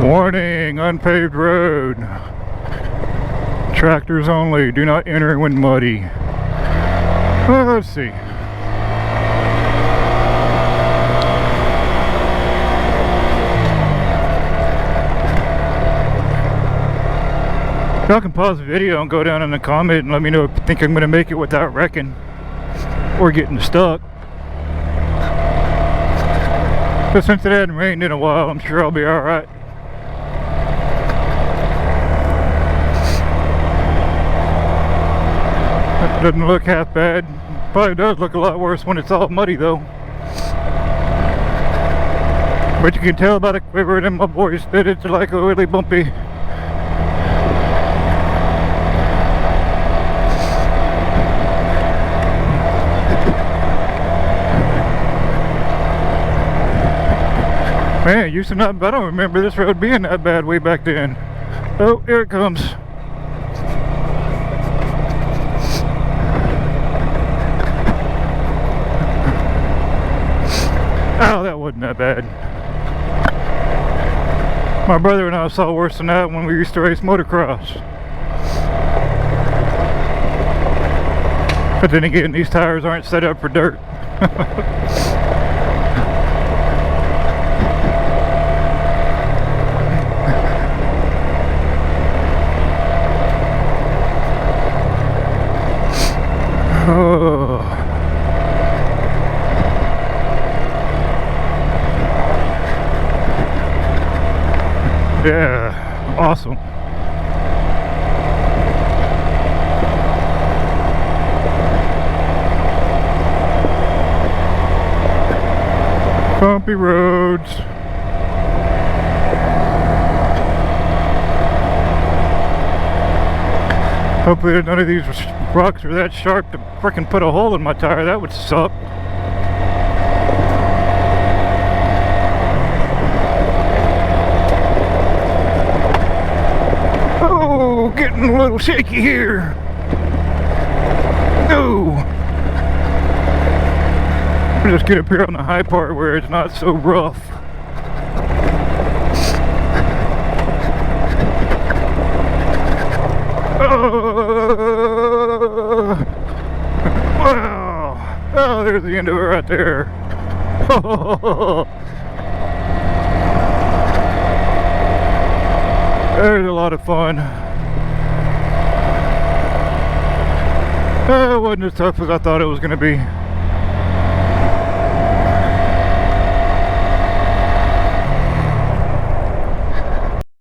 Warning, unpaved road. Tractors only, do not enter when muddy. Well, let's see. Y'all can pause the video and go down in the comment and let me know if you think I'm going to make it without wrecking or getting stuck. But since it hadn't rained in a while, I'm sure I'll be alright. That doesn't look half bad. Probably does look a lot worse when it's all muddy though. But you can tell by the quiver in my voice that it's like a really bumpy. Man, it used to not, I don't remember this road being that bad way back then. Oh, here it comes. Oh, that wasn't that bad. My brother and I saw worse than that when we used to race motocross. But then again, these tires aren't set up for dirt. Oh. Yeah, awesome. Bumpy roads. Hopefully none of these rocks are that sharp to frickin' put a hole in my tire. That would suck. Oh, getting a little shaky here. Oh. I'll just get up here on the high part where it's not so rough. Wow! Oh, there's the end of it right there. There's a lot of fun. It wasn't as tough as I thought it was going to be.